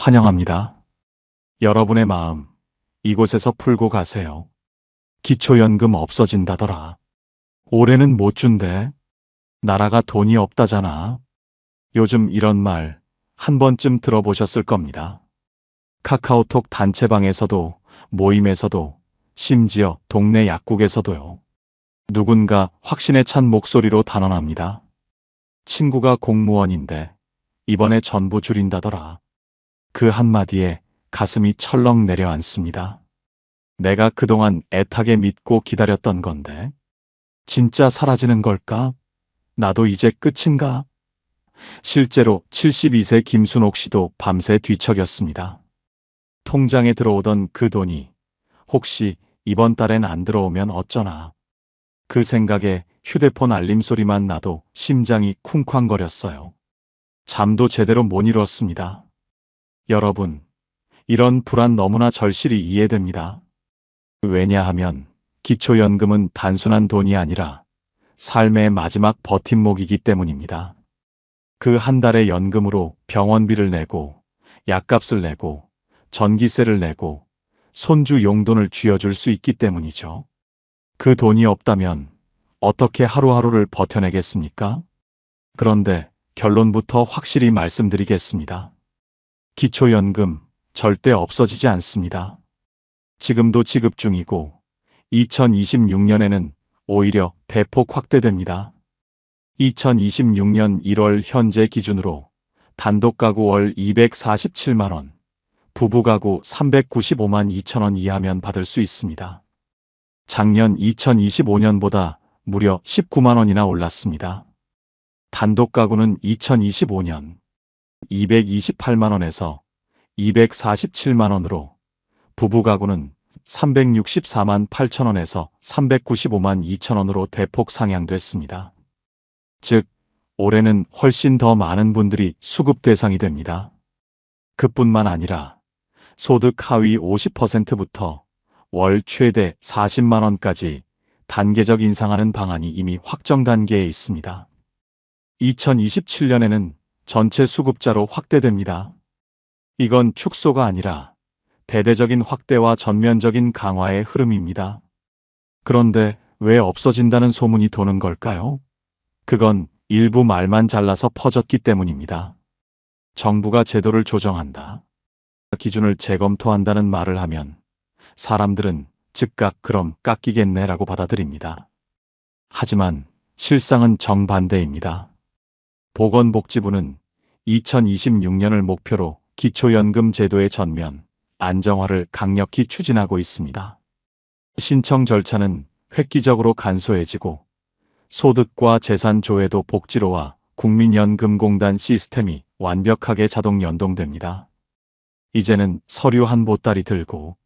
환영합니다. 여러분의 마음 이곳에서 풀고 가세요. 기초연금 없어진다더라. 올해는 못 준대. 나라가 돈이 없다잖아. 요즘 이런 말 한 번쯤 들어보셨을 겁니다. 카카오톡 단체방에서도, 모임에서도, 심지어 동네 약국에서도요. 누군가 확신에 찬 목소리로 단언합니다. 친구가 공무원인데 이번에 전부 줄인다더라. 그 한마디에 가슴이 철렁 내려앉습니다. 내가 그동안 애타게 믿고 기다렸던 건데 진짜 사라지는 걸까? 나도 이제 끝인가? 실제로 72세 김순옥 씨도 밤새 뒤척였습니다. 통장에 들어오던 그 돈이 혹시 이번 달엔 안 들어오면 어쩌나. 그 생각에 휴대폰 알림 소리만 나도 심장이 쿵쾅거렸어요. 잠도 제대로 못 이뤘습니다. 여러분, 이런 불안 너무나 절실히 이해됩니다. 왜냐하면 기초연금은 단순한 돈이 아니라 삶의 마지막 버팀목이기 때문입니다. 그 한 달의 연금으로 병원비를 내고, 약값을 내고, 전기세를 내고, 손주 용돈을 쥐어줄 수 있기 때문이죠. 그 돈이 없다면 어떻게 하루하루를 버텨내겠습니까? 그런데 결론부터 확실히 말씀드리겠습니다. 기초연금 절대 없어지지 않습니다. 지금도 지급 중이고 2026년에는 오히려 대폭 확대됩니다. 2026년 1월 현재 기준으로 단독가구 월 247만원, 부부가구 395만 2천원 이하면 받을 수 있습니다. 작년 2025년보다 무려 19만원이나 올랐습니다. 단독가구는 2025년 228만원에서 247만원으로, 부부가구는 364만 8천원에서 395만 2천원으로 대폭 상향됐습니다. 즉, 올해는 훨씬 더 많은 분들이 수급 대상이 됩니다. 그뿐만 아니라 소득 하위 50%부터 월 최대 40만원까지 단계적 인상하는 방안이 이미 확정 단계에 있습니다. 2027년에는 전체 수급자로 확대됩니다. 이건 축소가 아니라 대대적인 확대와 전면적인 강화의 흐름입니다. 그런데 왜 없어진다는 소문이 도는 걸까요? 그건 일부 말만 잘라서 퍼졌기 때문입니다. 정부가 제도를 조정한다, 기준을 재검토한다는 말을 하면 사람들은 즉각 그럼 깎이겠네라고 받아들입니다. 하지만 실상은 정반대입니다. 보건복지부는 2026년을 목표로 기초연금 제도의 전면 안정화를 강력히 추진하고 있습니다. 신청 절차는 획기적으로 간소해지고 소득과 재산 조회도 복지로와 국민연금공단 시스템이 완벽하게 자동 연동됩니다. 이제는 서류 한 보따리 들고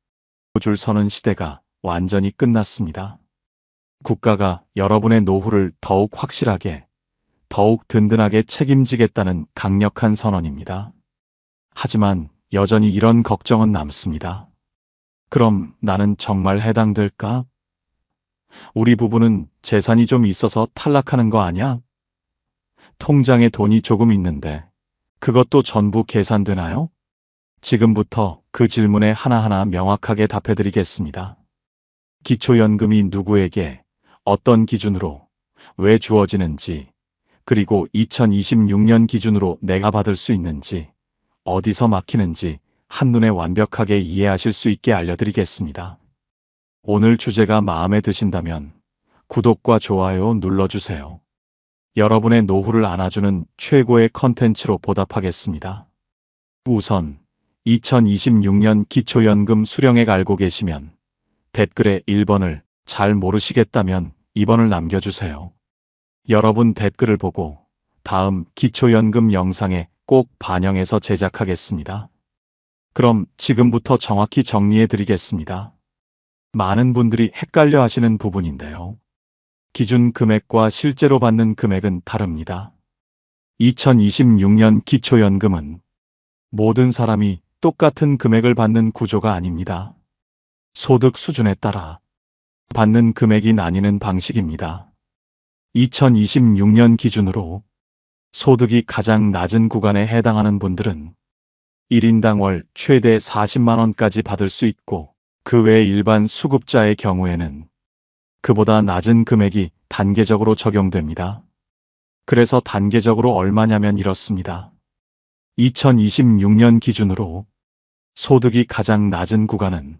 줄 서는 시대가 완전히 끝났습니다. 국가가 여러분의 노후를 더욱 확실하게, 더욱 든든하게 책임지겠다는 강력한 선언입니다. 하지만 여전히 이런 걱정은 남습니다. 그럼 나는 정말 해당될까? 우리 부부는 재산이 좀 있어서 탈락하는 거 아냐? 통장에 돈이 조금 있는데 그것도 전부 계산되나요? 지금부터 그 질문에 하나하나 명확하게 답해드리겠습니다. 기초연금이 누구에게, 어떤 기준으로, 왜 주어지는지, 그리고 2026년 기준으로 내가 받을 수 있는지, 어디서 막히는지 한눈에 완벽하게 이해하실 수 있게 알려드리겠습니다. 오늘 주제가 마음에 드신다면 구독과 좋아요 눌러주세요. 여러분의 노후를 안아주는 최고의 컨텐츠로 보답하겠습니다. 우선 2026년 기초연금 수령액 알고 계시면 댓글에 1번을, 잘 모르시겠다면 2번을 남겨주세요. 여러분 댓글을 보고 다음 기초연금 영상에 꼭 반영해서 제작하겠습니다. 그럼 지금부터 정확히 정리해 드리겠습니다. 많은 분들이 헷갈려 하시는 부분인데요. 기준 금액과 실제로 받는 금액은 다릅니다. 2026년 기초연금은 모든 사람이 똑같은 금액을 받는 구조가 아닙니다. 소득 수준에 따라 받는 금액이 나뉘는 방식입니다. 2026년 기준으로 소득이 가장 낮은 구간에 해당하는 분들은 1인당 월 최대 40만 원까지 받을 수 있고, 그 외 일반 수급자의 경우에는 그보다 낮은 금액이 단계적으로 적용됩니다. 그래서 단계적으로 얼마냐면 이렇습니다. 2026년 기준으로 소득이 가장 낮은 구간은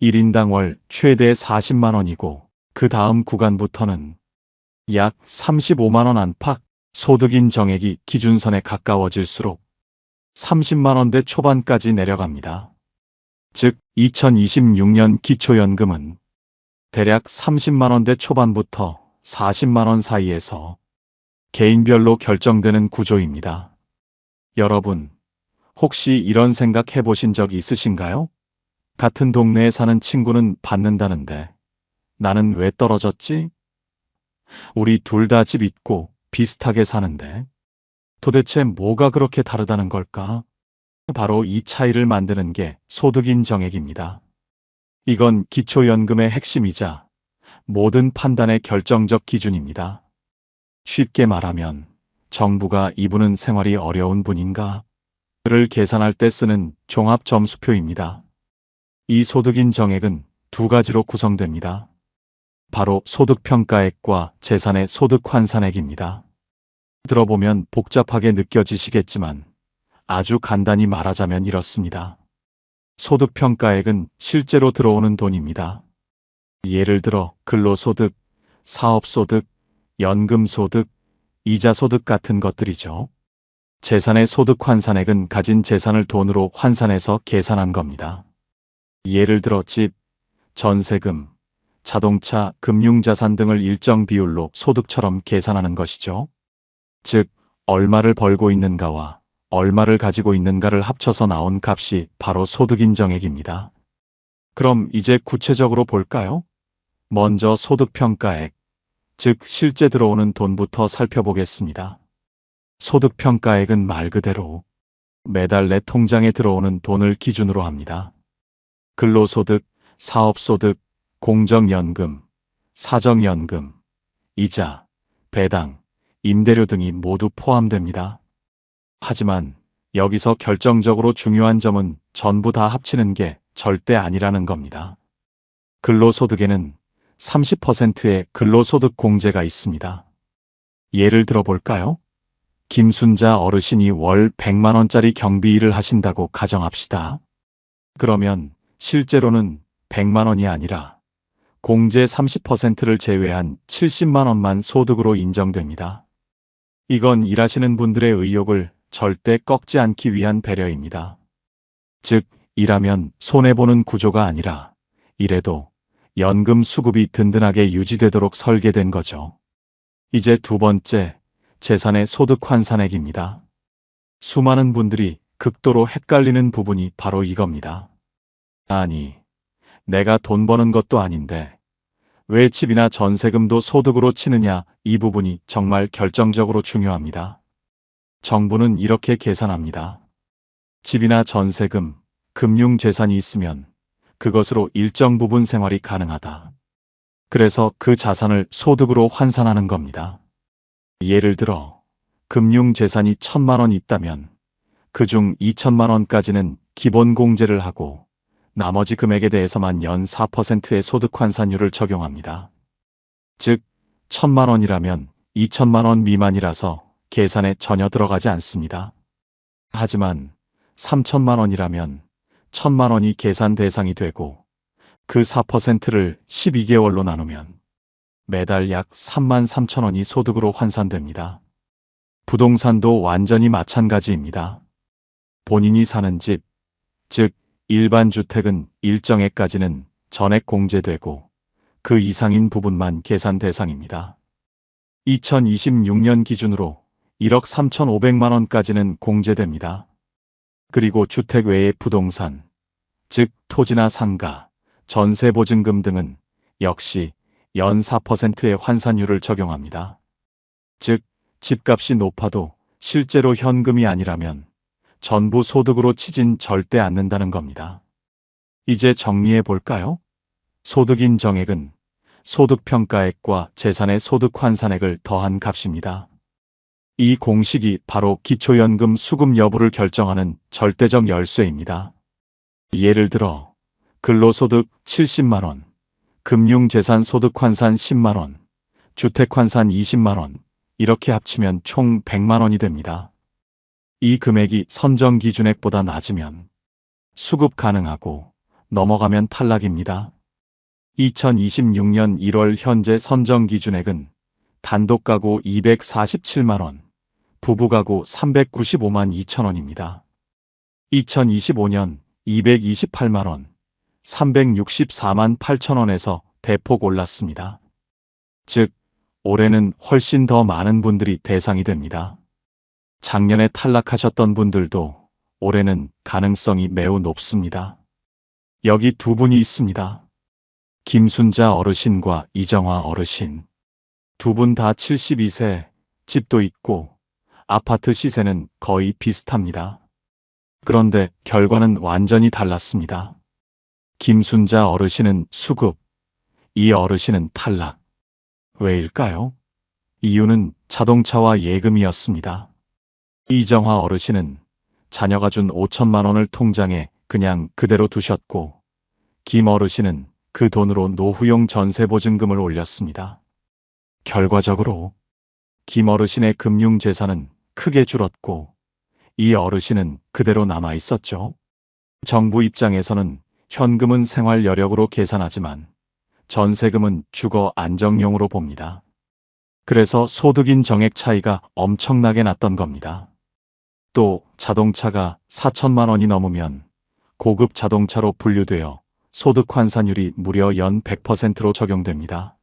1인당 월 최대 40만 원이고, 그 다음 구간부터는 약 35만 원 안팎, 소득인 정액이 기준선에 가까워질수록 30만 원대 초반까지 내려갑니다. 즉 2026년 기초연금은 대략 30만 원대 초반부터 40만 원 사이에서 개인별로 결정되는 구조입니다. 여러분, 혹시 이런 생각 해보신 적 있으신가요? 같은 동네에 사는 친구는 받는다는데 나는 왜 떨어졌지? 우리 둘 다 집 있고 비슷하게 사는데 도대체 뭐가 그렇게 다르다는 걸까? 바로 이 차이를 만드는 게 소득인 정액입니다. 이건 기초연금의 핵심이자 모든 판단의 결정적 기준입니다. 쉽게 말하면 정부가 이분은 생활이 어려운 분인가? 를 계산할 때 쓰는 종합점수표입니다. 이 소득인 정액은 두 가지로 구성됩니다. 바로 소득평가액과 재산의 소득환산액입니다. 들어보면 복잡하게 느껴지시겠지만 아주 간단히 말하자면 이렇습니다. 소득평가액은 실제로 들어오는 돈입니다. 예를 들어 근로소득, 사업소득, 연금소득, 이자소득 같은 것들이죠. 재산의 소득환산액은 가진 재산을 돈으로 환산해서 계산한 겁니다. 예를 들어 집, 전세금, 자동차, 금융자산 등을 일정 비율로 소득처럼 계산하는 것이죠. 즉, 얼마를 벌고 있는가와 얼마를 가지고 있는가를 합쳐서 나온 값이 바로 소득인 정액입니다. 그럼 이제 구체적으로 볼까요? 먼저 소득평가액, 즉 실제 들어오는 돈부터 살펴보겠습니다. 소득평가액은 말 그대로 매달 내 통장에 들어오는 돈을 기준으로 합니다. 근로소득, 사업소득, 공적연금, 사적연금, 이자, 배당, 임대료 등이 모두 포함됩니다. 하지만 여기서 결정적으로 중요한 점은 전부 다 합치는 게 절대 아니라는 겁니다. 근로소득에는 30%의 근로소득 공제가 있습니다. 예를 들어 볼까요? 김순자 어르신이 월 100만 원짜리 경비 일을 하신다고 가정합시다. 그러면 실제로는 100만 원이 아니라 공제 30%를 제외한 70만 원만 소득으로 인정됩니다. 이건 일하시는 분들의 의욕을 절대 꺾지 않기 위한 배려입니다. 즉, 일하면 손해보는 구조가 아니라 이래도 연금 수급이 든든하게 유지되도록 설계된 거죠. 이제 두 번째, 재산의 소득환산액입니다. 수많은 분들이 극도로 헷갈리는 부분이 바로 이겁니다. 아니, 내가 돈 버는 것도 아닌데 왜 집이나 전세금도 소득으로 치느냐, 이 부분이 정말 결정적으로 중요합니다. 정부는 이렇게 계산합니다. 집이나 전세금, 금융재산이 있으면 그것으로 일정 부분 생활이 가능하다. 그래서 그 자산을 소득으로 환산하는 겁니다. 예를 들어 금융재산이 1,000만 원 있다면 그중 2천만 원까지는 기본 공제를 하고 나머지 금액에 대해서만 연 4%의 소득환산율을 적용합니다. 즉 1,000만 원이라면 2천만 원 미만이라서 계산에 전혀 들어가지 않습니다. 하지만 3천만 원이라면 1,000만 원이 계산 대상이 되고 그 4%를 12개월로 나누면 매달 약 33,000원이 소득으로 환산됩니다. 부동산도 완전히 마찬가지입니다. 본인이 사는 집, 즉 일반 주택은 일정액까지는 전액 공제되고 그 이상인 부분만 계산 대상입니다. 2026년 기준으로 1억 3,500만 원까지는 공제됩니다. 그리고 주택 외의 부동산, 즉 토지나 상가, 전세보증금 등은 역시 연 4%의 환산율을 적용합니다. 즉, 집값이 높아도 실제로 현금이 아니라면 전부 소득으로 치진 절대 않는다는 겁니다. 이제 정리해 볼까요? 소득인 정액은 소득평가액과 재산의 소득환산액을 더한 값입니다. 이 공식이 바로 기초연금 수급 여부를 결정하는 절대적 열쇠입니다. 예를 들어 근로소득 70만 원, 금융재산 소득 환산 10만 원, 주택 환산 20만 원, 이렇게 합치면 총 100만 원이 됩니다. 이 금액이 선정 기준액보다 낮으면 수급 가능하고 넘어가면 탈락입니다. 2026년 1월 현재 선정 기준액은 단독 가구 247만 원, 부부 가구 395만 2천 원입니다. 2025년 228만 원, 364만 8천 원에서 대폭 올랐습니다. 즉, 올해는 훨씬 더 많은 분들이 대상이 됩니다. 작년에 탈락하셨던 분들도 올해는 가능성이 매우 높습니다. 여기 두 분이 있습니다. 김순자 어르신과 이정화 어르신. 두 분 다 72세, 집도 있고 아파트 시세는 거의 비슷합니다. 그런데 결과는 완전히 달랐습니다. 김순자 어르신은 수급, 이 어르신은 탈락. 왜일까요? 이유는 자동차와 예금이었습니다. 이정화 어르신은 자녀가 준 5천만 원을 통장에 그냥 그대로 두셨고, 김 어르신은 그 돈으로 노후용 전세보증금을 올렸습니다. 결과적으로 김 어르신의 금융재산은 크게 줄었고, 이 어르신은 그대로 남아 있었죠. 정부 입장에서는 현금은 생활 여력으로 계산하지만 전세금은 주거 안정용으로 봅니다. 그래서 소득인 정액 차이가 엄청나게 났던 겁니다. 또 자동차가 4천만 원이 넘으면 고급 자동차로 분류되어 소득 환산율이 무려 연 100%로 적용됩니다.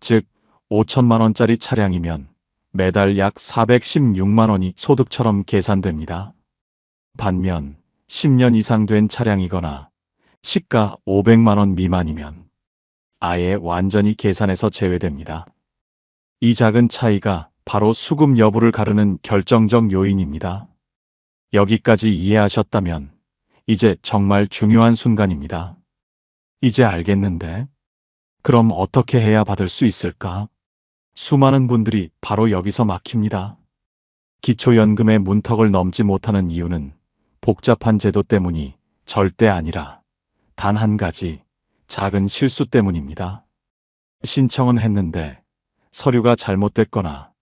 즉 5천만 원짜리 차량이면 매달 약 416만 원이 소득처럼 계산됩니다. 반면 10년 이상 된 차량이거나 시가 500만 원 미만이면 아예 완전히 계산에서 제외됩니다. 이 작은 차이가 바로 수급 여부를 가르는 결정적 요인입니다. 여기까지 이해하셨다면 이제 정말 중요한 순간입니다. 이제 알겠는데? 그럼 어떻게 해야 받을 수 있을까? 수많은 분들이 바로 여기서 막힙니다. 기초연금의 문턱을 넘지 못하는 이유는 복잡한 제도 때문이 절대 아니라 단 한 가지 작은 실수 때문입니다. 신청은 했는데 서류가 잘못됐거나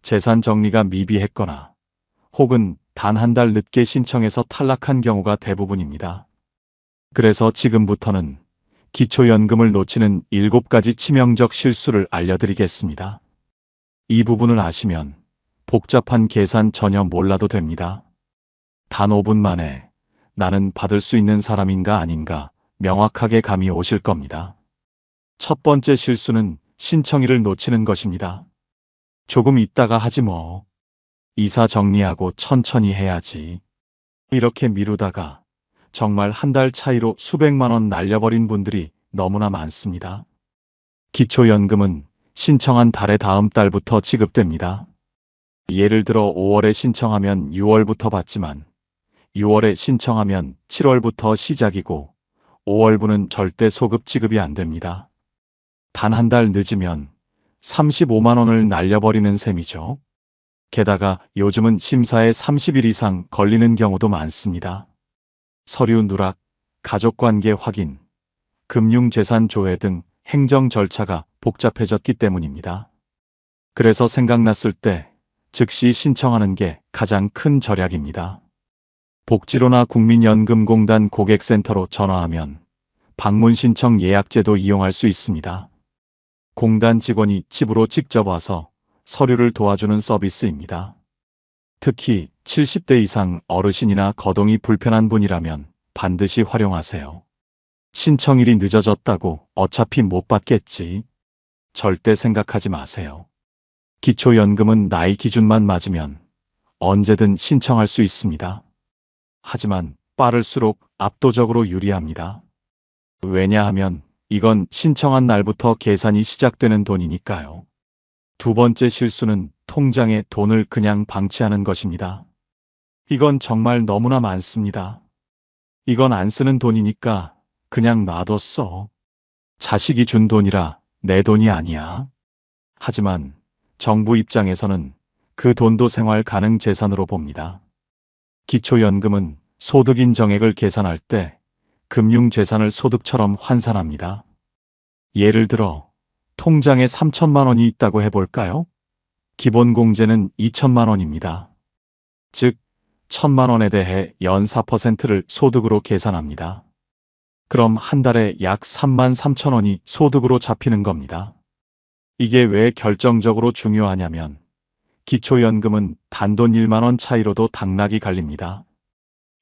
재산 정리가 미비했거나 혹은 단 한 달 늦게 신청해서 탈락한 경우가 대부분입니다. 그래서 지금부터는 기초연금을 놓치는 7가지 치명적 실수를 알려드리겠습니다. 이 부분을 아시면 복잡한 계산 전혀 몰라도 됩니다. 단 5분 만에 나는 받을 수 있는 사람인가 아닌가 명확하게 감이 오실 겁니다. 첫 번째 실수는 신청일을 놓치는 것입니다. 조금 있다가 하지 뭐. 이사 정리하고 천천히 해야지. 이렇게 미루다가 정말 한 달 차이로 수백만 원 날려버린 분들이 너무나 많습니다. 기초연금은 신청한 달의 다음 달부터 지급됩니다. 예를 들어 5월에 신청하면 6월부터 받지만 6월에 신청하면 7월부터 시작이고 5월분은 절대 소급 지급이 안 됩니다. 단 한 달 늦으면 35만 원을 날려버리는 셈이죠. 게다가 요즘은 심사에 30일 이상 걸리는 경우도 많습니다. 서류 누락, 가족관계 확인, 금융재산 조회 등 행정 절차가 복잡해졌기 때문입니다. 그래서 생각났을 때 즉시 신청하는 게 가장 큰 절약입니다. 복지로나 국민연금공단 고객센터로 전화하면 방문 신청 예약제도 이용할 수 있습니다. 공단 직원이 집으로 직접 와서 서류를 도와주는 서비스입니다. 특히 70대 이상 어르신이나 거동이 불편한 분이라면 반드시 활용하세요. 신청일이 늦어졌다고 어차피 못 받겠지. 절대 생각하지 마세요. 기초연금은 나이 기준만 맞으면 언제든 신청할 수 있습니다. 하지만 빠를수록 압도적으로 유리합니다. 왜냐하면 이건 신청한 날부터 계산이 시작되는 돈이니까요. 두 번째 실수는 통장에 돈을 그냥 방치하는 것입니다. 이건 정말 너무나 많습니다. 이건 안 쓰는 돈이니까 그냥 놔뒀어. 자식이 준 돈이라 내 돈이 아니야. 하지만 정부 입장에서는 그 돈도 생활 가능 재산으로 봅니다. 기초연금은 소득 인정액을 계산할 때 금융재산을 소득처럼 환산합니다. 예를 들어 통장에 3천만 원이 있다고 해볼까요? 기본공제는 2천만 원입니다. 즉 1천만 원에 대해 연 4%를 소득으로 계산합니다. 그럼 한 달에 약 3만 3천 원이 소득으로 잡히는 겁니다. 이게 왜 결정적으로 중요하냐면 기초연금은 단돈 1만 원 차이로도 당락이 갈립니다.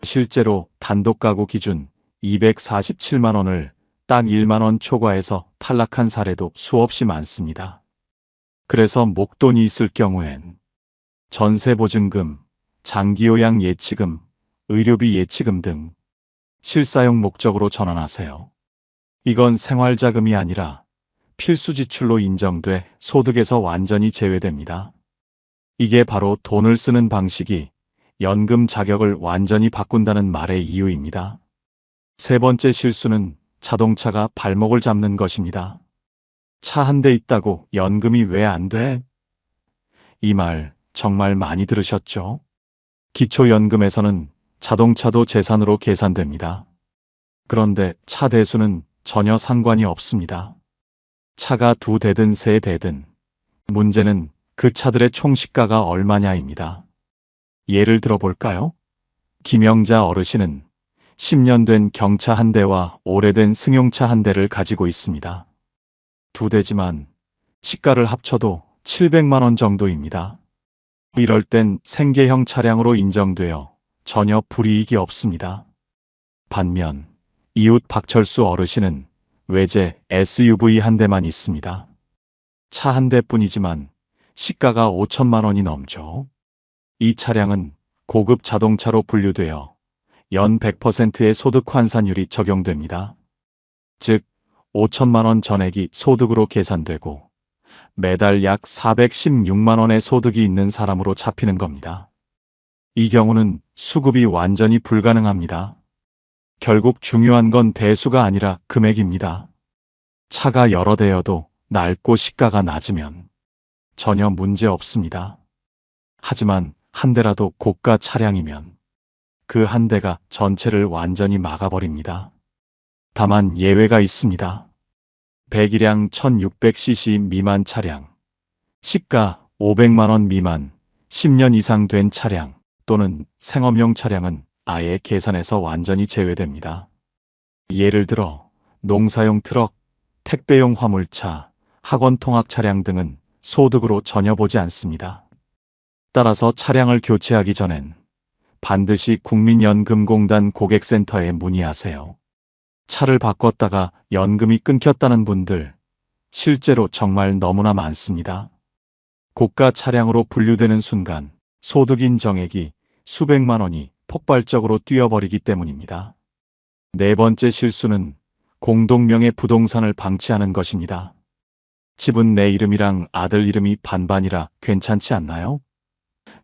실제로 단독가구 기준 247만 원을 딱 1만 원 초과해서 탈락한 사례도 수없이 많습니다. 그래서 목돈이 있을 경우엔 전세보증금, 장기요양 예치금, 의료비 예치금 등 실사용 목적으로 전환하세요. 이건 생활자금이 아니라 필수 지출로 인정돼 소득에서 완전히 제외됩니다. 이게 바로 돈을 쓰는 방식이 연금 자격을 완전히 바꾼다는 말의 이유입니다. 세 번째 실수는 자동차가 발목을 잡는 것입니다. 차 한 대 있다고 연금이 왜 안 돼? 이 말 정말 많이 들으셨죠? 기초연금에서는 자동차도 재산으로 계산됩니다. 그런데 차 대수는 전혀 상관이 없습니다. 차가 2대든 3대든 문제는 그 차들의 총시가가 얼마냐입니다. 예를 들어볼까요? 김영자 어르신은 10년 된 경차 한 대와 오래된 승용차 한 대를 가지고 있습니다. 2대지만 시가를 합쳐도 700만 원 정도입니다. 이럴 땐 생계형 차량으로 인정되어 전혀 불이익이 없습니다. 반면 이웃 박철수 어르신은 외제 SUV 한 대만 있습니다. 차 한 대뿐이지만 시가가 5천만 원이 넘죠. 이 차량은 고급 자동차로 분류되어 연 100%의 소득 환산율이 적용됩니다. 즉 5천만 원 전액이 소득으로 계산되고 매달 약 416만 원의 소득이 있는 사람으로 잡히는 겁니다. 이 경우는 수급이 완전히 불가능합니다. 결국 중요한 건 대수가 아니라 금액입니다. 차가 여러 대여도 낡고 시가가 낮으면 전혀 문제 없습니다. 하지만 한 대라도 고가 차량이면 그 한 대가 전체를 완전히 막아버립니다. 다만 예외가 있습니다. 배기량 1600cc 미만 차량, 시가 500만 원 미만, 10년 이상 된 차량 또는 생업용 차량은 아예 계산에서 완전히 제외됩니다. 예를 들어 농사용 트럭, 택배용 화물차, 학원 통학 차량 등은 소득으로 전혀 보지 않습니다. 따라서 차량을 교체하기 전엔 반드시 국민연금공단 고객센터에 문의하세요. 차를 바꿨다가 연금이 끊겼다는 분들 실제로 정말 너무나 많습니다. 고가 차량으로 분류되는 순간 소득 인정액이 수백만 원이 폭발적으로 뛰어버리기 때문입니다. 네 번째 실수는 공동명의 부동산을 방치하는 것입니다. 집은 내 이름이랑 아들 이름이 반반이라 괜찮지 않나요?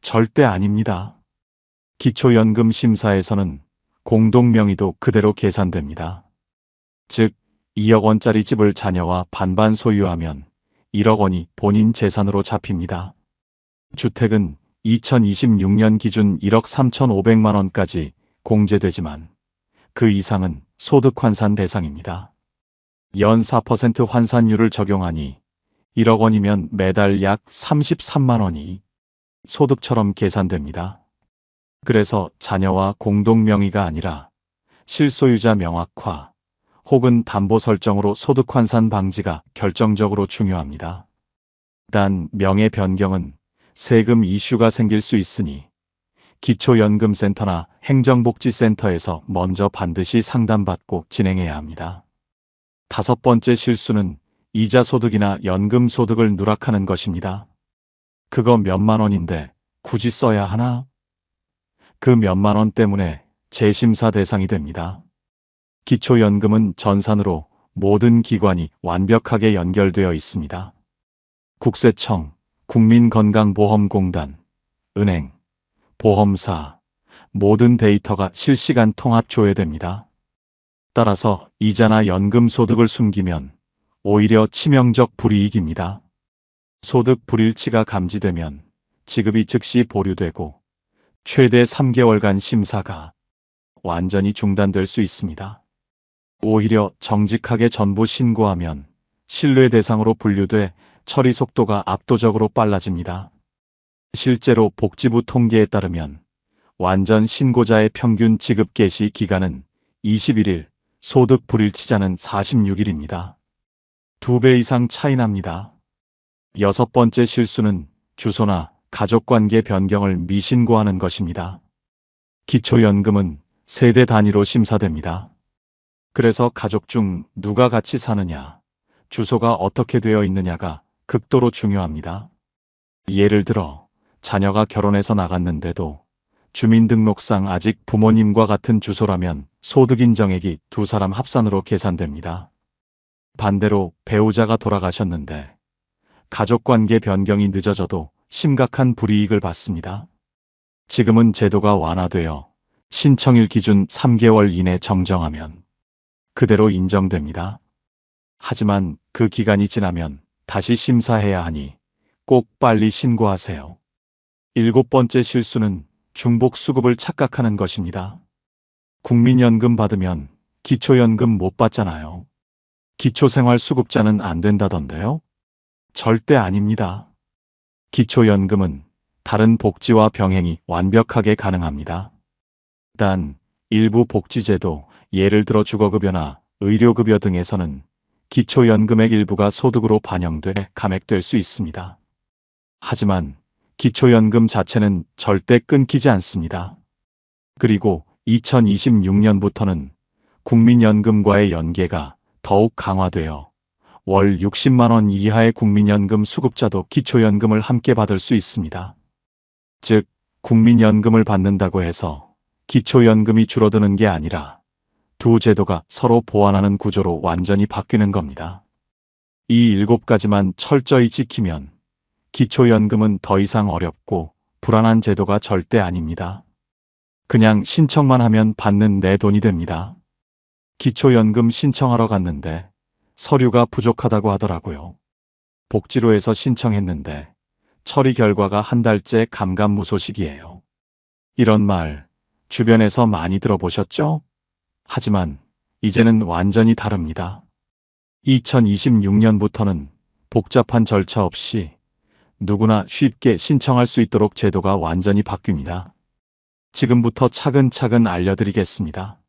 절대 아닙니다. 기초연금 심사에서는 공동명의도 그대로 계산됩니다. 즉 2억 원짜리 집을 자녀와 반반 소유하면 1억 원이 본인 재산으로 잡힙니다. 주택은 2026년 기준 1억 3,500만 원까지 공제되지만 그 이상은 소득 환산 대상입니다. 연 4% 환산율을 적용하니 1억 원이면 매달 약 33만 원이 소득처럼 계산됩니다. 그래서 자녀와 공동명의가 아니라 실소유자 명확화 혹은 담보 설정으로 소득 환산 방지가 결정적으로 중요합니다. 단 명의 변경은 세금 이슈가 생길 수 있으니 기초연금센터나 행정복지센터에서 먼저 반드시 상담받고 진행해야 합니다. 다섯 번째 실수는 이자 소득이나 연금 소득을 누락하는 것입니다. 그거 몇만 원인데 굳이 써야 하나? 그 몇만 원 때문에 재심사 대상이 됩니다. 기초연금은 전산으로 모든 기관이 완벽하게 연결되어 있습니다. 국세청, 국민건강보험공단, 은행, 보험사, 모든 데이터가 실시간 통합 조회됩니다. 따라서 이자나 연금 소득을 숨기면 오히려 치명적 불이익입니다. 소득 불일치가 감지되면 지급이 즉시 보류되고 최대 3개월간 심사가 완전히 중단될 수 있습니다. 오히려 정직하게 전부 신고하면 신뢰 대상으로 분류돼 처리 속도가 압도적으로 빨라집니다. 실제로 복지부 통계에 따르면 완전 신고자의 평균 지급 개시 기간은 21일, 소득 불일치자는 46일입니다. 2배 이상 차이 납니다. 여섯 번째 실수는 주소나 가족관계 변경을 미신고하는 것입니다. 기초연금은 세대 단위로 심사됩니다. 그래서 가족 중 누가 같이 사느냐, 주소가 어떻게 되어 있느냐가 극도로 중요합니다. 예를 들어 자녀가 결혼해서 나갔는데도 주민등록상 아직 부모님과 같은 주소라면 소득인정액이 두 사람 합산으로 계산됩니다. 반대로 배우자가 돌아가셨는데 가족관계 변경이 늦어져도 심각한 불이익을 받습니다. 지금은 제도가 완화되어 신청일 기준 3개월 이내 정정하면 그대로 인정됩니다. 하지만 그 기간이 지나면 다시 심사해야 하니 꼭 빨리 신고하세요. 7번째 실수는 중복수급을 착각하는 것입니다. 국민연금 받으면 기초연금 못 받잖아요. 기초생활수급자는 안 된다던데요? 절대 아닙니다. 기초연금은 다른 복지와 병행이 완벽하게 가능합니다. 단 일부 복지제도, 예를 들어 주거급여나 의료급여 등에서는 기초연금액 일부가 소득으로 반영돼 감액될 수 있습니다. 하지만 기초연금 자체는 절대 끊기지 않습니다. 그리고 2026년부터는 국민연금과의 연계가 더욱 강화되어 월 60만 원 이하의 국민연금 수급자도 기초연금을 함께 받을 수 있습니다. 즉, 국민연금을 받는다고 해서 기초연금이 줄어드는 게 아니라 두 제도가 서로 보완하는 구조로 완전히 바뀌는 겁니다. 이 7가지만 철저히 지키면 기초연금은 더 이상 어렵고 불안한 제도가 절대 아닙니다. 그냥 신청만 하면 받는 내 돈이 됩니다. 기초연금 신청하러 갔는데 서류가 부족하다고 하더라고요. 복지로에서 신청했는데 처리 결과가 한 달째 감감무소식이에요. 이런 말 주변에서 많이 들어보셨죠? 하지만 이제는 완전히 다릅니다. 2026년부터는 복잡한 절차 없이 누구나 쉽게 신청할 수 있도록 제도가 완전히 바뀝니다. 지금부터 차근차근 알려드리겠습니다.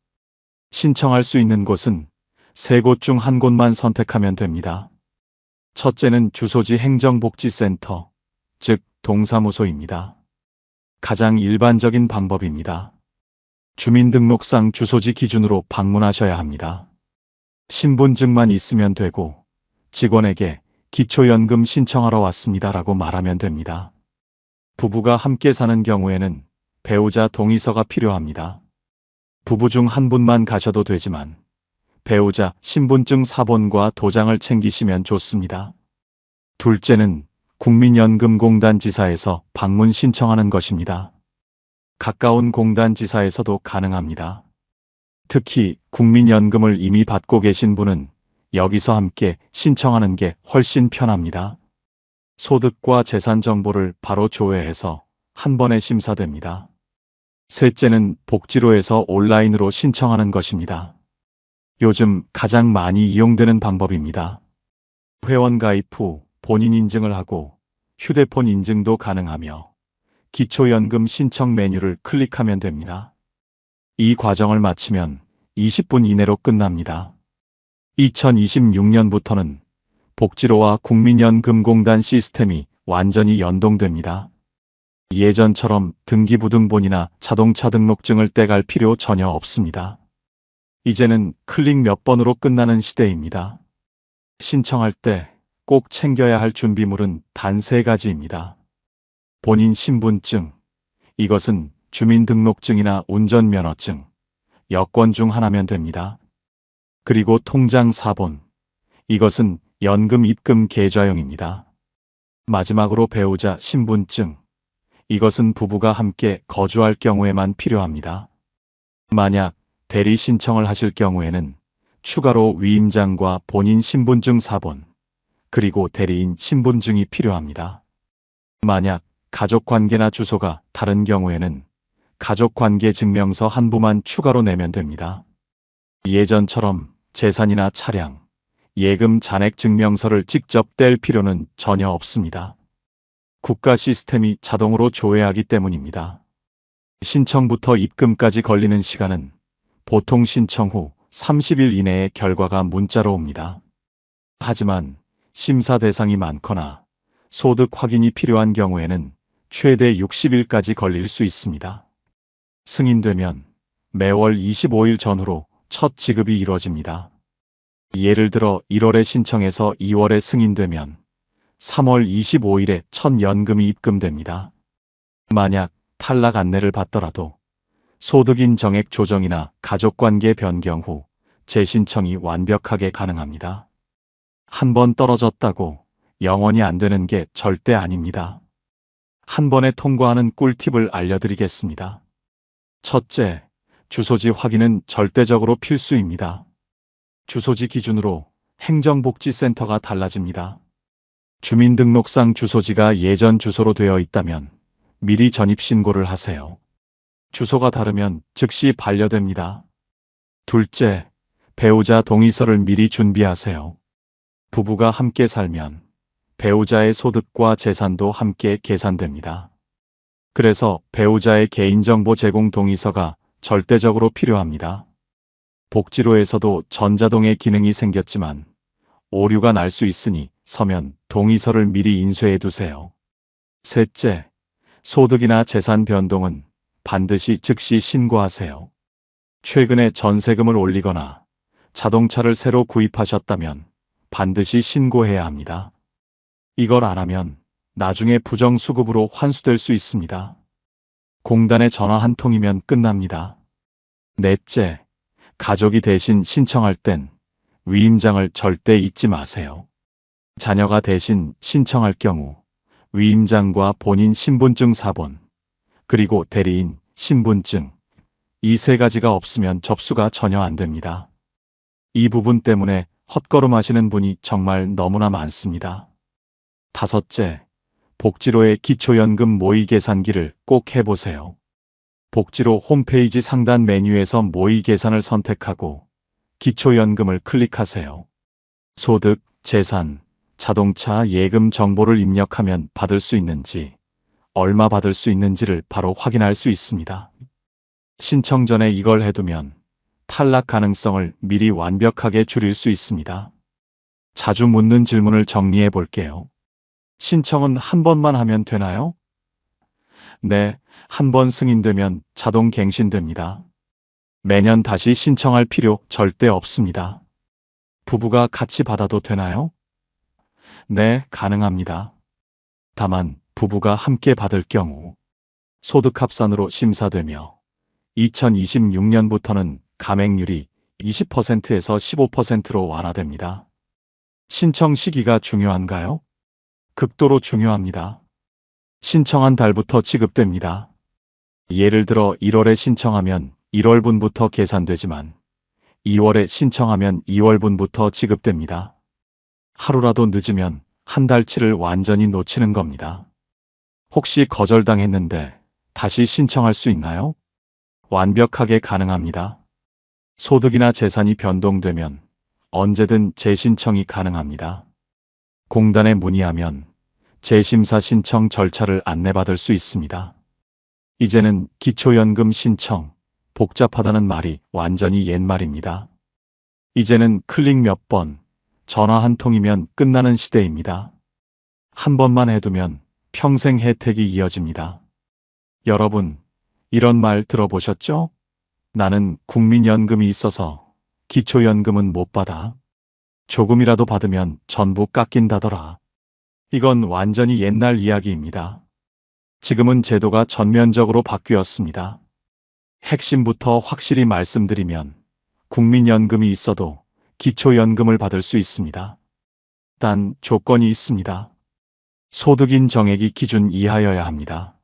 신청할 수 있는 곳은 3곳 중 한 곳만 선택하면 됩니다. 첫째는 주소지 행정복지센터, 즉 동사무소입니다. 가장 일반적인 방법입니다. 주민등록상 주소지 기준으로 방문하셔야 합니다. 신분증만 있으면 되고 직원에게 기초연금 신청하러 왔습니다라고 말하면 됩니다. 부부가 함께 사는 경우에는 배우자 동의서가 필요합니다. 부부 중 한 분만 가셔도 되지만 배우자 신분증 사본과 도장을 챙기시면 좋습니다. 둘째는 국민연금공단 지사에서 방문 신청하는 것입니다. 가까운 공단 지사에서도 가능합니다. 특히 국민연금을 이미 받고 계신 분은 여기서 함께 신청하는 게 훨씬 편합니다. 소득과 재산 정보를 바로 조회해서 한 번에 심사됩니다. 셋째는 복지로에서 온라인으로 신청하는 것입니다. 요즘 가장 많이 이용되는 방법입니다. 회원 가입 후 본인 인증을 하고 휴대폰 인증도 가능하며 기초연금 신청 메뉴를 클릭하면 됩니다. 이 과정을 마치면 20분 이내로 끝납니다. 2026년부터는 복지로와 국민연금공단 시스템이 완전히 연동됩니다. 예전처럼 등기부등본이나 자동차 등록증을 떼갈 필요 전혀 없습니다. 이제는 클릭 몇 번으로 끝나는 시대입니다. 신청할 때 꼭 챙겨야 할 준비물은 단 3가지입니다. 본인 신분증, 이것은 주민등록증이나 운전면허증, 여권 중 하나면 됩니다. 그리고 통장 사본, 이것은 연금 입금 계좌용입니다. 마지막으로 배우자 신분증, 이것은 부부가 함께 거주할 경우에만 필요합니다. 만약 대리 신청을 하실 경우에는 추가로 위임장과 본인 신분증 사본, 그리고 대리인 신분증이 필요합니다. 만약 가족관계나 주소가 다른 경우에는 가족관계 증명서 한 부만 추가로 내면 됩니다. 예전처럼 재산이나 차량, 예금 잔액 증명서를 직접 뗄 필요는 전혀 없습니다. 국가 시스템이 자동으로 조회하기 때문입니다. 신청부터 입금까지 걸리는 시간은 보통 신청 후 30일 이내에 결과가 문자로 옵니다. 하지만 심사 대상이 많거나 소득 확인이 필요한 경우에는 최대 60일까지 걸릴 수 있습니다. 승인되면 매월 25일 전후로 첫 지급이 이루어집니다. 예를 들어 1월에 신청해서 2월에 승인되면 3월 25일에 첫 연금이 입금됩니다. 만약 탈락 안내를 받더라도 소득인 정액 조정이나 가족관계 변경 후 재신청이 완벽하게 가능합니다. 한 번 떨어졌다고 영원히 안 되는 게 절대 아닙니다. 한 번에 통과하는 꿀팁을 알려드리겠습니다. 첫째, 주소지 확인은 절대적으로 필수입니다. 주소지 기준으로 행정복지센터가 달라집니다. 주민등록상 주소지가 예전 주소로 되어 있다면 미리 전입신고를 하세요. 주소가 다르면 즉시 반려됩니다. 둘째, 배우자 동의서를 미리 준비하세요. 부부가 함께 살면 배우자의 소득과 재산도 함께 계산됩니다. 그래서 배우자의 개인정보 제공 동의서가 절대적으로 필요합니다. 복지로에서도 전자동의 기능이 생겼지만 오류가 날 수 있으니 서면 동의서를 미리 인쇄해 두세요. 셋째, 소득이나 재산 변동은 반드시 즉시 신고하세요. 최근에 전세금을 올리거나 자동차를 새로 구입하셨다면 반드시 신고해야 합니다. 이걸 안 하면 나중에 부정수급으로 환수될 수 있습니다. 공단에 전화 한 통이면 끝납니다. 넷째, 가족이 대신 신청할 땐 위임장을 절대 잊지 마세요. 자녀가 대신 신청할 경우 위임장과 본인 신분증 사본, 그리고 대리인 신분증, 이 세 가지가 없으면 접수가 전혀 안 됩니다. 이 부분 때문에 헛걸음하시는 분이 정말 너무나 많습니다. 다섯째, 복지로의 기초연금 모의 계산기를 꼭 해보세요. 복지로 홈페이지 상단 메뉴에서 모의 계산을 선택하고 기초연금을 클릭하세요. 소득, 재산, 자동차 예금 정보를 입력하면 받을 수 있는지, 얼마 받을 수 있는지를 바로 확인할 수 있습니다. 신청 전에 이걸 해두면 탈락 가능성을 미리 완벽하게 줄일 수 있습니다. 자주 묻는 질문을 정리해 볼게요. 신청은 한 번만 하면 되나요? 네, 한 번 승인되면 자동 갱신됩니다. 매년 다시 신청할 필요 절대 없습니다. 부부가 같이 받아도 되나요? 네, 가능합니다. 다만 부부가 함께 받을 경우 소득합산으로 심사되며 2026년부터는 감액률이 20%에서 15%로 완화됩니다. 신청 시기가 중요한가요? 극도로 중요합니다. 신청한 달부터 지급됩니다. 예를 들어 1월에 신청하면 1월분부터 계산되지만 2월에 신청하면 2월분부터 지급됩니다. 하루라도 늦으면 한 달치를 완전히 놓치는 겁니다. 혹시 거절당했는데 다시 신청할 수 있나요? 완벽하게 가능합니다. 소득이나 재산이 변동되면 언제든 재신청이 가능합니다. 공단에 문의하면 재심사 신청 절차를 안내받을 수 있습니다. 이제는 기초연금 신청, 복잡하다는 말이 완전히 옛말입니다. 이제는 클릭 몇 번, 전화 한 통이면 끝나는 시대입니다. 한 번만 해두면 평생 혜택이 이어집니다. 여러분, 이런 말 들어보셨죠? 나는 국민연금이 있어서 기초연금은 못 받아. 조금이라도 받으면 전부 깎인다더라. 이건 완전히 옛날 이야기입니다. 지금은 제도가 전면적으로 바뀌었습니다. 핵심부터 확실히 말씀드리면 국민연금이 있어도 기초연금을 받을 수 있습니다. 단 조건이 있습니다. 소득인 정액이 기준 이하여야 합니다.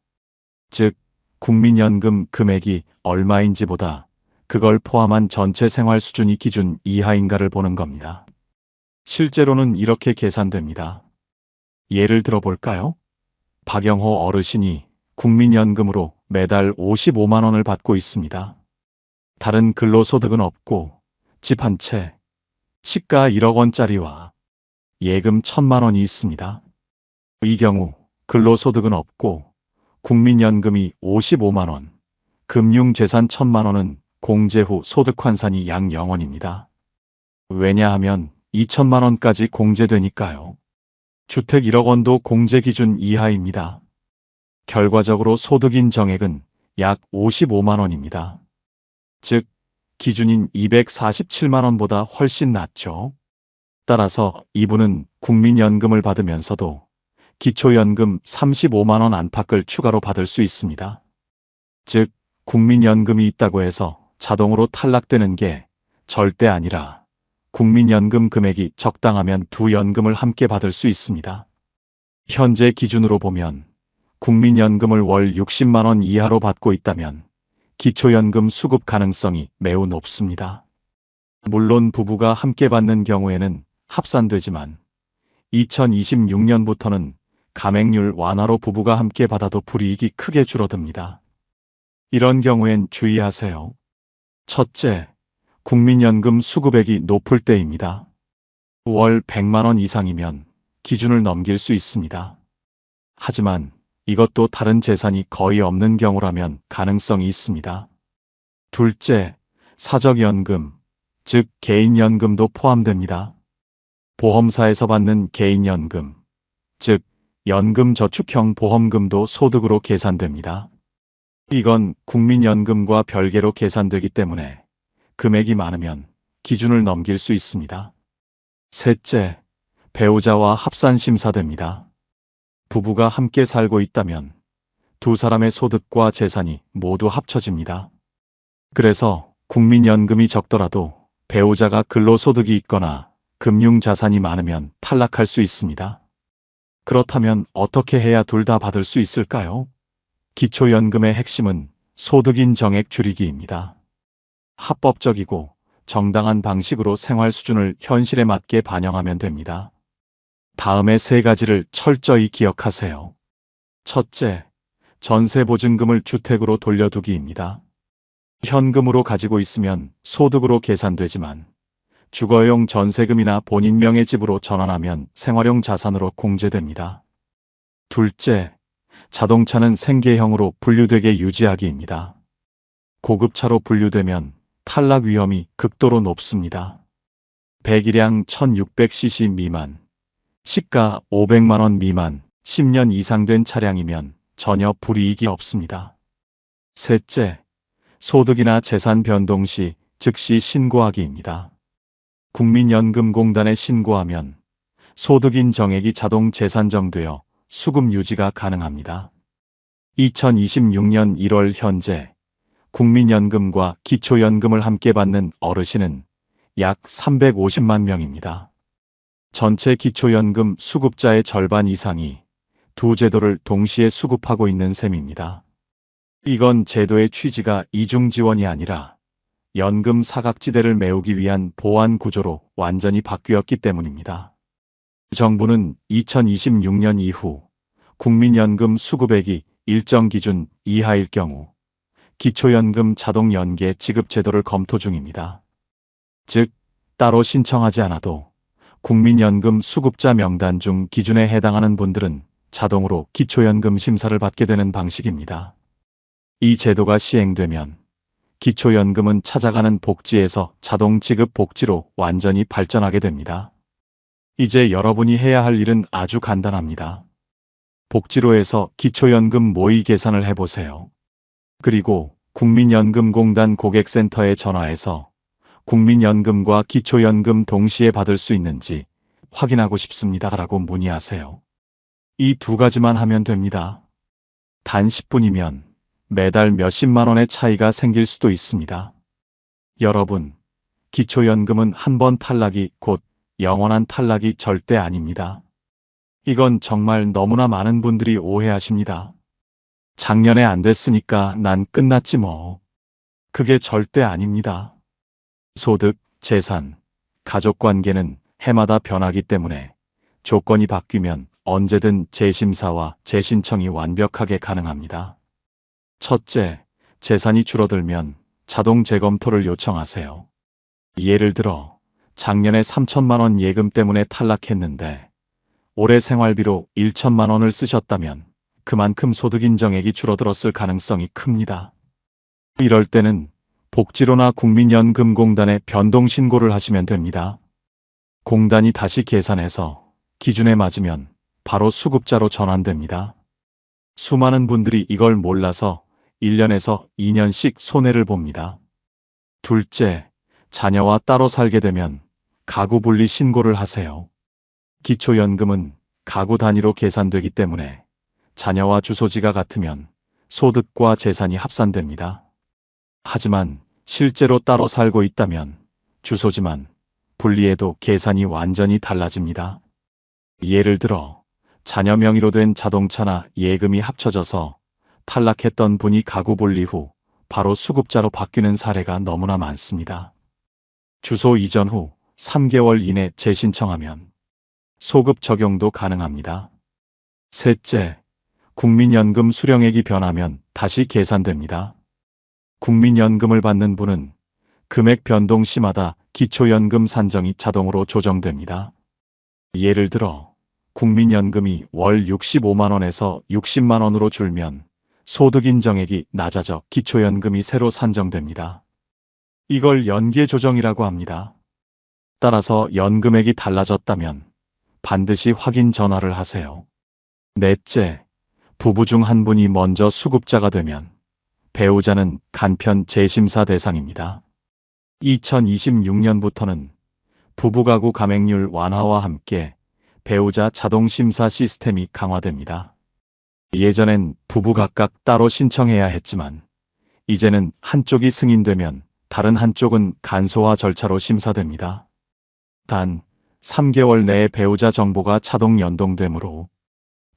즉, 국민연금 금액이 얼마인지보다 그걸 포함한 전체 생활 수준이 기준 이하인가를 보는 겁니다. 실제로는 이렇게 계산됩니다. 예를 들어 볼까요? 박영호 어르신이 국민연금으로 매달 55만 원을 받고 있습니다. 다른 근로소득은 없고 집 한 채, 시가 1억 원짜리와 예금 1,000만 원이 있습니다. 이 경우 근로소득은 없고 국민연금이 55만 원, 금융재산 1,000만 원은 공제 후 소득환산이 약 0원입니다. 왜냐하면 2천만 원까지 공제되니까요. 주택 1억 원도 공제 기준 이하입니다. 결과적으로 소득인 정액은 약 55만 원입니다. 즉, 기준인 247만 원보다 훨씬 낮죠. 따라서 이분은 국민연금을 받으면서도 기초연금 35만 원 안팎을 추가로 받을 수 있습니다. 즉, 국민연금이 있다고 해서 자동으로 탈락되는 게 절대 아니라 국민연금 금액이 적당하면 두 연금을 함께 받을 수 있습니다. 현재 기준으로 보면 국민연금을 월 60만 원 이하로 받고 있다면 기초연금 수급 가능성이 매우 높습니다. 물론 부부가 함께 받는 경우에는 합산되지만 2026년부터는 감액률 완화로 부부가 함께 받아도 불이익이 크게 줄어듭니다. 이런 경우엔 주의하세요. 첫째, 국민연금 수급액이 높을 때입니다. 월 100만 원 이상이면 기준을 넘길 수 있습니다. 하지만 이것도 다른 재산이 거의 없는 경우라면 가능성이 있습니다. 둘째, 사적연금, 즉 개인연금도 포함됩니다. 보험사에서 받는 개인연금, 즉 연금저축형 보험금도 소득으로 계산됩니다. 이건 국민연금과 별개로 계산되기 때문에 금액이 많으면 기준을 넘길 수 있습니다. 셋째, 배우자와 합산 심사됩니다. 부부가 함께 살고 있다면 두 사람의 소득과 재산이 모두 합쳐집니다. 그래서 국민연금이 적더라도 배우자가 근로소득이 있거나 금융자산이 많으면 탈락할 수 있습니다. 그렇다면 어떻게 해야 둘 다 받을 수 있을까요? 기초연금의 핵심은 소득인 정액 줄이기입니다. 합법적이고 정당한 방식으로 생활 수준을 현실에 맞게 반영하면 됩니다. 다음의 세 가지를 철저히 기억하세요. 첫째, 전세보증금을 주택으로 돌려두기입니다. 현금으로 가지고 있으면 소득으로 계산되지만 주거용 전세금이나 본인 명의 집으로 전환하면 생활용 자산으로 공제됩니다. 둘째, 자동차는 생계형으로 분류되게 유지하기입니다. 고급차로 분류되면 탈락 위험이 극도로 높습니다. 배기량 1600cc 미만, 시가 500만 원 미만, 10년 이상 된 차량이면 전혀 불이익이 없습니다. 셋째, 소득이나 재산 변동 시 즉시 신고하기입니다. 국민연금공단에 신고하면 소득인 정액이 자동 재산정되어 수급 유지가 가능합니다. 2026년 1월 현재 국민연금과 기초연금을 함께 받는 어르신은 약 350만 명입니다. 전체 기초연금 수급자의 절반 이상이 두 제도를 동시에 수급하고 있는 셈입니다. 이건 제도의 취지가 이중 지원이 아니라 연금 사각지대를 메우기 위한 보완 구조로 완전히 바뀌었기 때문입니다. 정부는 2026년 이후 국민연금 수급액이 일정 기준 이하일 경우 기초연금 자동 연계 지급 제도를 검토 중입니다. 즉, 따로 신청하지 않아도 국민연금 수급자 명단 중 기준에 해당하는 분들은 자동으로 기초연금 심사를 받게 되는 방식입니다. 이 제도가 시행되면 기초연금은 찾아가는 복지에서 자동 지급 복지로 완전히 발전하게 됩니다. 이제 여러분이 해야 할 일은 아주 간단합니다. 복지로에서 기초연금 모의 계산을 해보세요. 그리고 국민연금공단 고객센터에 전화해서 국민연금과 기초연금 동시에 받을 수 있는지 확인하고 싶습니다 라고 문의하세요. 이 두 가지만 하면 됩니다. 단 10분이면 매달 몇십만 원의 차이가 생길 수도 있습니다. 여러분, 기초연금은 한 번 탈락이 곧 영원한 탈락이 절대 아닙니다. 이건 정말 너무나 많은 분들이 오해하십니다. 작년에 안 됐으니까 난 끝났지 뭐. 그게 절대 아닙니다. 소득, 재산, 가족관계는 해마다 변하기 때문에 조건이 바뀌면 언제든 재심사와 재신청이 완벽하게 가능합니다. 첫째, 재산이 줄어들면 자동 재검토를 요청하세요. 예를 들어 작년에 3천만 원 예금 때문에 탈락했는데 올해 생활비로 1천만 원을 쓰셨다면 그만큼 소득 인정액이 줄어들었을 가능성이 큽니다. 이럴 때는 복지로나 국민연금공단에 변동 신고를 하시면 됩니다. 공단이 다시 계산해서 기준에 맞으면 바로 수급자로 전환됩니다. 수많은 분들이 이걸 몰라서 1년에서 2년씩 손해를 봅니다. 둘째, 자녀와 따로 살게 되면 가구 분리 신고를 하세요. 기초연금은 가구 단위로 계산되기 때문에 자녀와 주소지가 같으면 소득과 재산이 합산됩니다. 하지만 실제로 따로 살고 있다면 주소지만 분리해도 계산이 완전히 달라집니다. 예를 들어 자녀 명의로 된 자동차나 예금이 합쳐져서 탈락했던 분이 가구 분리 후 바로 수급자로 바뀌는 사례가 너무나 많습니다. 주소 이전 후 3개월 이내 재신청하면 소급 적용도 가능합니다. 셋째, 국민연금 수령액이 변하면 다시 계산됩니다. 국민연금을 받는 분은 금액 변동 시마다 기초연금 산정이 자동으로 조정됩니다. 예를 들어 국민연금이 월 65만 원에서 60만 원으로 줄면 소득 인정액이 낮아져 기초연금이 새로 산정됩니다. 이걸 연계 조정이라고 합니다. 따라서 연금액이 달라졌다면 반드시 확인 전화를 하세요. 넷째, 부부 중 한 분이 먼저 수급자가 되면 배우자는 간편 재심사 대상입니다. 2026년부터는 부부가구 감액률 완화와 함께 배우자 자동심사 시스템이 강화됩니다. 예전엔 부부 각각 따로 신청해야 했지만 이제는 한쪽이 승인되면 다른 한쪽은 간소화 절차로 심사됩니다. 단 3개월 내에 배우자 정보가 자동 연동되므로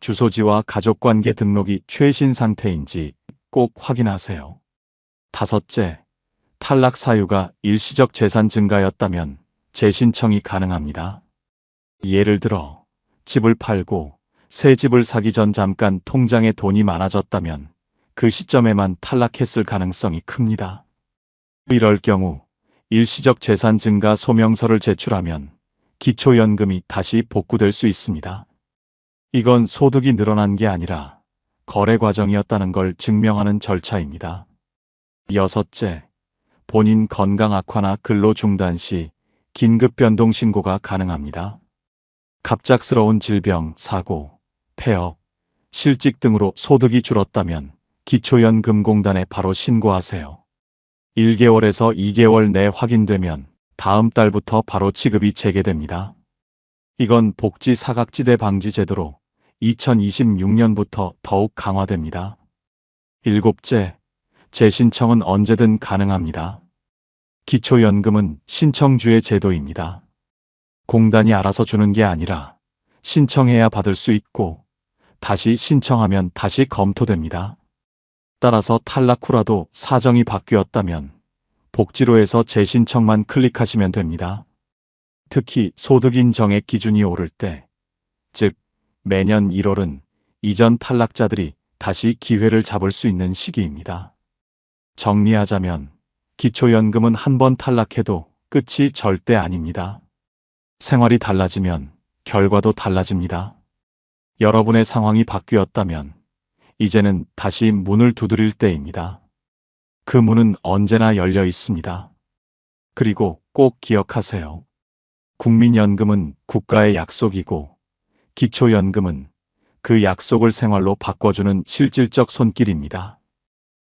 주소지와 가족관계 등록이 최신 상태인지 꼭 확인하세요. 다섯째, 탈락 사유가 일시적 재산 증가였다면 재신청이 가능합니다. 예를 들어 집을 팔고 새 집을 사기 전 잠깐 통장에 돈이 많아졌다면 그 시점에만 탈락했을 가능성이 큽니다. 이럴 경우 일시적 재산 증가 소명서를 제출하면 기초연금이 다시 복구될 수 있습니다. 이건 소득이 늘어난 게 아니라 거래 과정이었다는 걸 증명하는 절차입니다. 여섯째, 본인 건강 악화나 근로 중단 시 긴급 변동 신고가 가능합니다. 갑작스러운 질병, 사고, 폐업, 실직 등으로 소득이 줄었다면 기초연금공단에 바로 신고하세요. 1개월에서 2개월 내 확인되면 다음 달부터 바로 지급이 재개됩니다. 이건 복지 사각지대 방지 제도로 2026년부터 더욱 강화됩니다. 일곱째, 재신청은 언제든 가능합니다. 기초연금은 신청주의 제도입니다. 공단이 알아서 주는 게 아니라 신청해야 받을 수 있고 다시 신청하면 다시 검토됩니다. 따라서 탈락 후라도 사정이 바뀌었다면 복지로에서 재신청만 클릭하시면 됩니다. 특히 소득 인정액 기준이 오를 때, 즉 매년 1월은 이전 탈락자들이 다시 기회를 잡을 수 있는 시기입니다. 정리하자면 기초연금은 한 번 탈락해도 끝이 절대 아닙니다. 생활이 달라지면 결과도 달라집니다. 여러분의 상황이 바뀌었다면 이제는 다시 문을 두드릴 때입니다. 그 문은 언제나 열려 있습니다. 그리고 꼭 기억하세요. 국민연금은 국가의 약속이고 기초연금은 그 약속을 생활로 바꿔주는 실질적 손길입니다.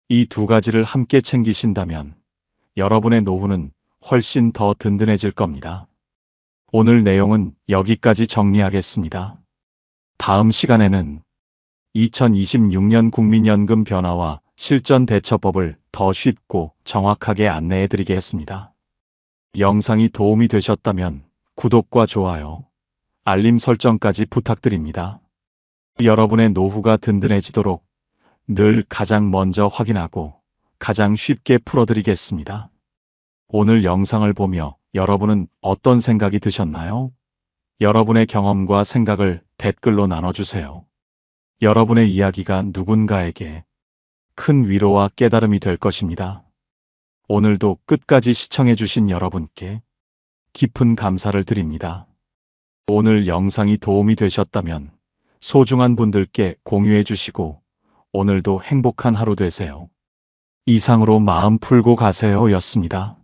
이 두 가지를 함께 챙기신다면 여러분의 노후는 훨씬 더 든든해질 겁니다. 오늘 내용은 여기까지 정리하겠습니다. 다음 시간에는 2026년 국민연금 변화와 실전 대처법을 더 쉽고 정확하게 안내해 드리겠습니다. 영상이 도움이 되셨다면 구독과 좋아요, 알림 설정까지 부탁드립니다. 여러분의 노후가 든든해지도록 늘 가장 먼저 확인하고 가장 쉽게 풀어드리겠습니다. 오늘 영상을 보며 여러분은 어떤 생각이 드셨나요? 여러분의 경험과 생각을 댓글로 나눠주세요. 여러분의 이야기가 누군가에게 큰 위로와 깨달음이 될 것입니다. 오늘도 끝까지 시청해주신 여러분께 깊은 감사를 드립니다. 오늘 영상이 도움이 되셨다면 소중한 분들께 공유해 주시고 오늘도 행복한 하루 되세요. 이상으로 마음 풀고 가세요 였습니다.